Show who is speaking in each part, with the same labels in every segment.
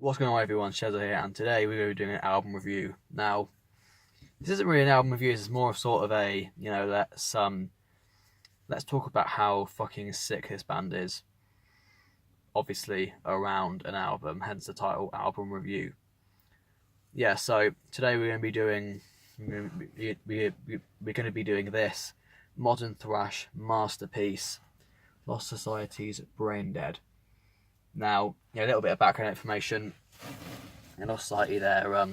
Speaker 1: What's going on, everyone? Shezer here, and today we're going to be doing an album review. Now, this isn't really an album review. This is more of sort of a, let's talk about how fucking sick this band is. Obviously, around an album, hence the title, album review. Yeah, so today we're going to be doing, we're going to be doing this modern thrash masterpiece, Lost Society's Braindead. Now, a little bit of background information. In Lost Society, they're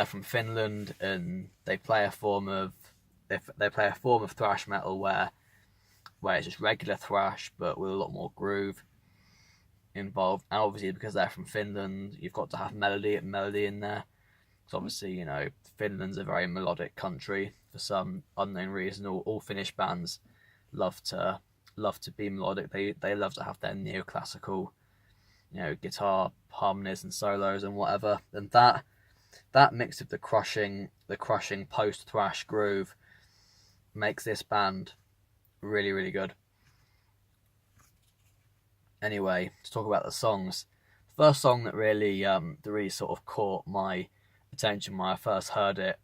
Speaker 1: from Finland, and they play a form of thrash metal where it's just regular thrash, but with a lot more groove involved. And obviously, because they're from Finland, you've got to have melody in there. So obviously, Finland's a very melodic country for some unknown reason. All Finnish bands love to be melodic. They love to have their neoclassical, guitar harmonies and solos and whatever. And that mix of the crushing post thrash groove makes this band really, really good. Anyway, to talk about the songs, the first song that really sort of caught my attention when I first heard it,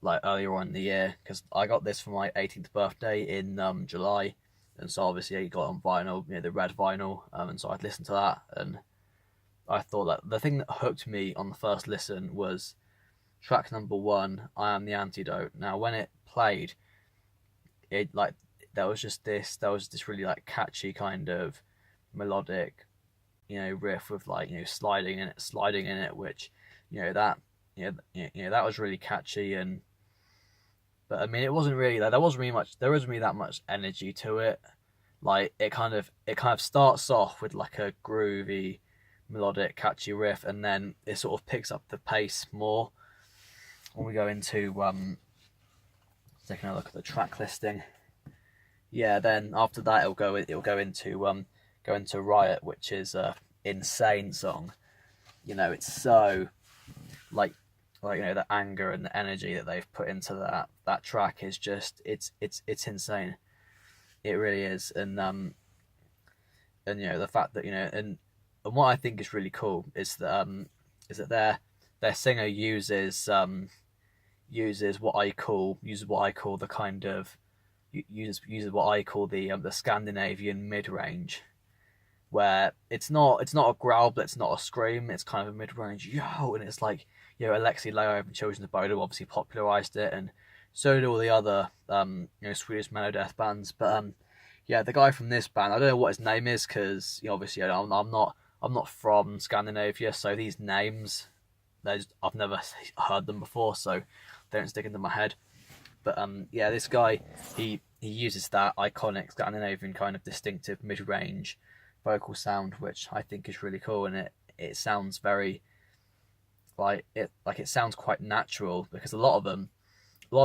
Speaker 1: like earlier on in the year, because I got this for my 18th birthday in July. And so obviously I got on vinyl, the red vinyl, and so I'd listen to that, and I thought that the thing that hooked me on the first listen was track number 1, I Am the Antidote. Now when it played, there was this really like catchy kind of melodic, riff with sliding in it, which that was really catchy. And but I mean, it wasn't really there wasn't really that much energy to it. Like it kind of starts off with like a groovy, melodic, catchy riff, and then it sort of picks up the pace more when we go into taking a look at the track listing. Yeah, then after that it'll go into Riot, which is a insane song. It's so like the anger and the energy that they've put into that track is just it's insane. It really is. And the fact that and what I think is really cool is that their singer uses what I call the kind of uses what I call the Scandinavian mid range, where it's not a growl, but it's not a scream. It's kind of a mid range yo, and it's like Alexei Leov and Children of Bodom obviously popularized it, and so did all the other Swedish melodeath bands. But the guy from this band, I don't know what his name is, because obviously I'm not from Scandinavia, so these names I've never heard them before, so they don't stick into my head. But this guy, he uses that iconic Scandinavian kind of distinctive mid-range vocal sound, which I think is really cool, and it sounds very it sounds quite natural, because a lot of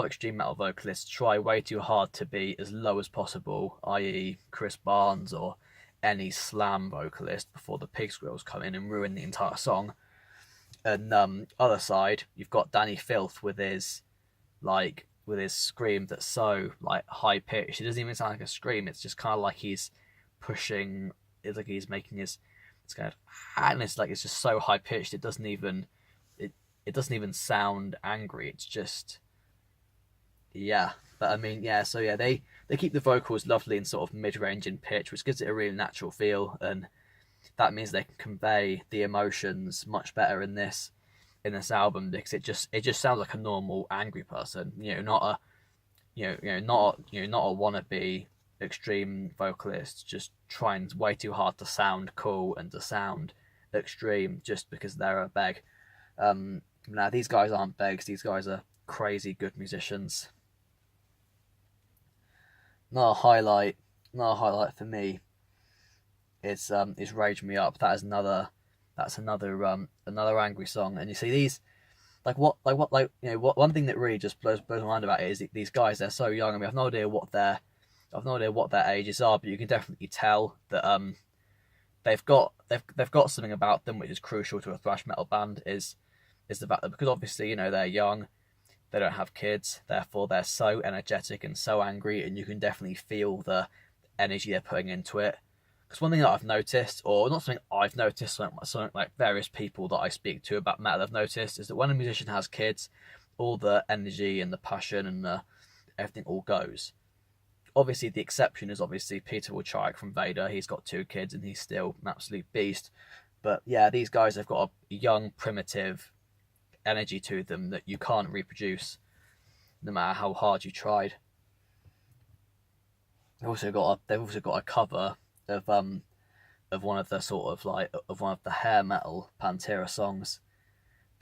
Speaker 1: extreme metal vocalists try way too hard to be as low as possible, i.e. Chris Barnes or any slam vocalist, before the pig squeals come in and ruin the entire song. And other side, you've got Danny Filth with his scream that's so high pitched. It doesn't even sound like a scream. It's just kind of like he's pushing. It's like he's making his. It's kind of, and it's just so high pitched. It doesn't even sound angry. It's just, yeah. But I mean, yeah. So yeah, they keep the vocals lovely and sort of mid range in pitch, which gives it a really natural feel, and that means they can convey the emotions much better in this album, because it just sounds like a normal angry person, not a wannabe extreme vocalist just trying way too hard to sound cool and to sound extreme just because they're a beg. Now these guys aren't begs. These guys are crazy good musicians. Another highlight for me is Rage Me Up. That's another angry song. And you see these one thing that really just blows my mind about it is these guys, they're so young. I mean, I've no idea what their ages are, but you can definitely tell that they've got something about them which is crucial to a thrash metal band, is the fact that, because obviously they're young, they don't have kids, therefore they're so energetic and so angry, and you can definitely feel the energy they're putting into it. Because one thing that I've noticed, or not something I've noticed, something like various people that I speak to about metal have noticed, is that when a musician has kids, all the energy and the passion and everything all goes. Obviously, the exception is obviously Peter Wojcik from Vader. He's got 2 kids and he's still an absolute beast. But yeah, these guys have got a young, primitive energy to them that you can't reproduce, no matter how hard you tried. They've also got a cover of one of the one of the hair metal Pantera songs,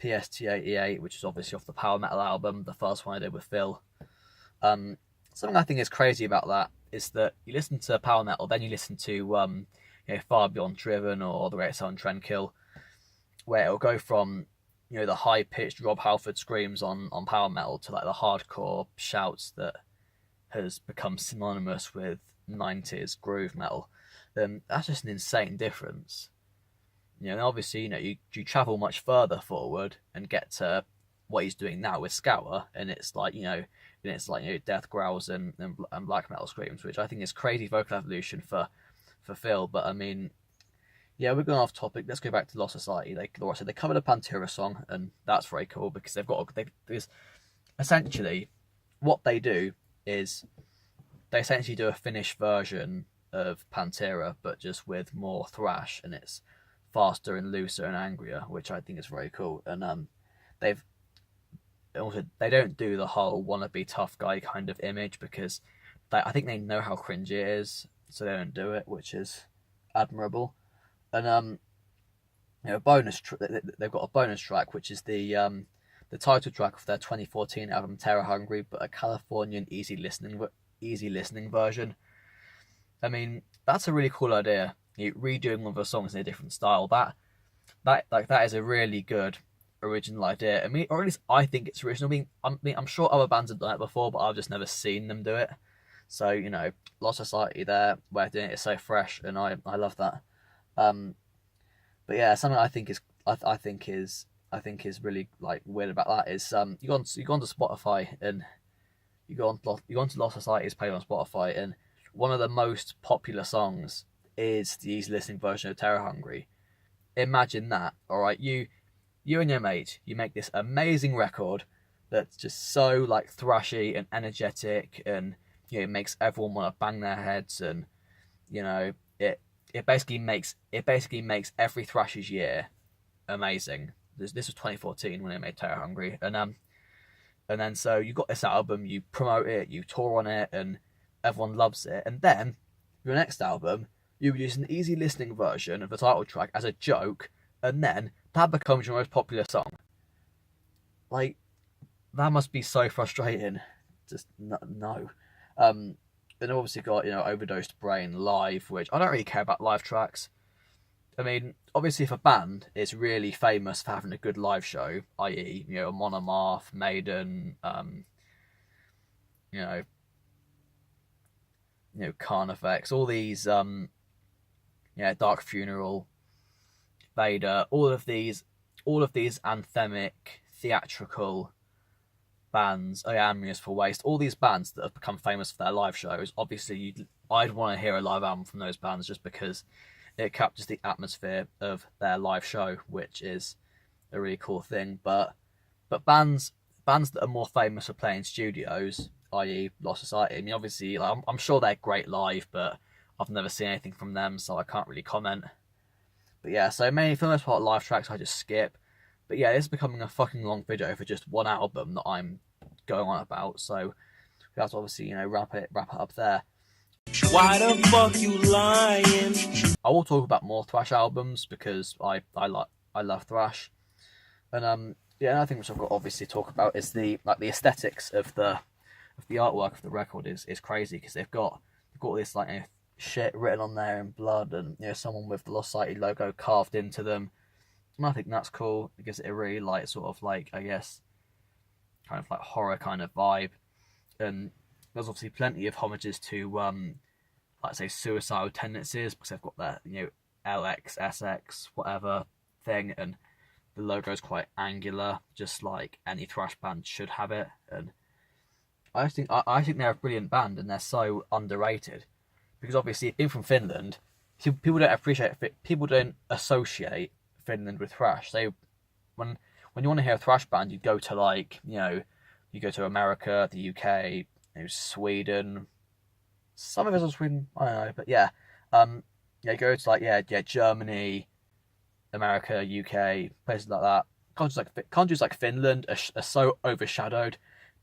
Speaker 1: PST88, which is obviously off the Power Metal album, the first one I did with Phil. Something I think is crazy about that is that you listen to Power Metal, then you listen to Far Beyond Driven or The Great Southern Trendkill, where it'll go from the high pitched Rob Halford screams on Power Metal to like the hardcore shouts that has become synonymous with 90s groove metal. That's just an insane difference. And obviously, you travel much further forward and get to what he's doing now with Scour, and it's like, death growls and black metal screams, which I think is crazy vocal evolution for Phil. But I mean, yeah, we're going off topic. Let's go back to Lost Society. They covered a Pantera song, and that's very cool because there's essentially what they do is they essentially do a finished version of Pantera, but just with more thrash, and it's faster and looser and angrier, which I think is very cool. And they don't do the whole wannabe tough guy kind of image because I think they know how cringy it is, so they don't do it, which is admirable. And they've got a bonus track, which is the title track of their 2014 album Terror Hungry, but a Californian easy listening version. I mean, that's a really cool idea. Redoing one of the songs in a different style. That is a really good original idea. I mean, or at least I think it's original. I'm sure other bands have done it before, but I've just never seen them do it. So Lost Society, their way of doing it is so fresh, and I love that. But yeah, something I think is really like weird about that is you go onto Spotify and you go onto Lost Society's page on Spotify, and one of the most popular songs is the easy listening version of Terror Hungry. Imagine that, all right? You and your mate, you make this amazing record that's just so like thrashy and energetic, and it makes everyone want to bang their heads, and it basically makes every Thrashers year amazing. This was 2014 when they made Terror Hungry, and then so you got this album, you promote it, you tour on it, and everyone loves it. And then your next album, you release an easy listening version of the title track as a joke, and then that becomes your most popular song. Like, that must be so frustrating. Just no. And obviously got Overdosed Brain live, which I don't really care about live tracks. I mean, obviously if a band is really famous for having a good live show, i.e., Monomath, Maiden, Carnifex, all these, Dark Funeral, Vader, all of these anthemic, theatrical bands, Amnesia for Waste, all these bands that have become famous for their live shows. Obviously, I'd want to hear a live album from those bands just because it captures the atmosphere of their live show, which is a really cool thing. But bands that are more famous for playing studios, i.e. Lost Society, I mean, obviously, I'm sure they're great live, but I've never seen anything from them, so I can't really comment. But yeah, so mainly for the most part, live tracks I just skip. But yeah, this is becoming a fucking long video for just one album that I'm going on about, so we have to obviously, wrap it up there.
Speaker 2: Why the fuck you lying?
Speaker 1: I will talk about more thrash albums because I love thrash, and another thing which I've got to obviously talk about is the aesthetics of the artwork of the record is crazy, because they've got this like shit written on there in blood, and someone with the Lost Society logo carved into them, and I think that's cool because it really like sort of like, I guess, kind of like horror kind of vibe. And there's obviously plenty of homages to like say suicidal tendencies, because they've got that LX, SX, whatever thing, and the logo's quite angular, just like any thrash band should have it. And I think they're a brilliant band, and they're so underrated because obviously being from Finland, people don't appreciate people don't associate Finland with thrash. When when you want to hear a thrash band, you go to like you go to America, the UK, Sweden. Some of us are Sweden, I don't know, but yeah, you go to like Germany, America, UK, places like that. Countries like Finland are so overshadowed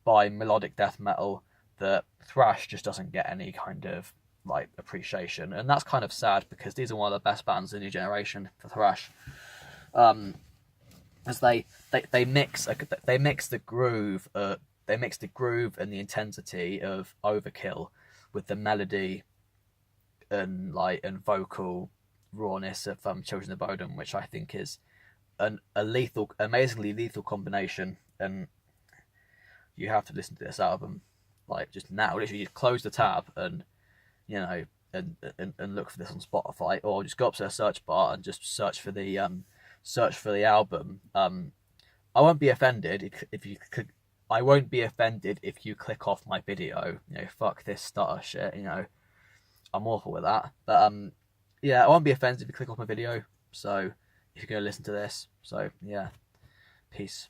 Speaker 1: by melodic death metal that thrash just doesn't get any kind of like appreciation, and that's kind of sad because these are one of the best bands of the new generation for thrash. Um, as they mix the groove, and the intensity of Overkill with the melody and vocal rawness of Children of Bodom, which I think is amazingly lethal combination. And you have to listen to this album like just now. Literally, just close the tab and you know and look for this on Spotify, or just go up to a search bar and just search for the album. I won't be offended if you click. I won't be offended if you click off my video. Fuck this stutter shit. I'm awful with that. But yeah, I won't be offended if you click off my video. So if you're gonna listen to this, so yeah, peace.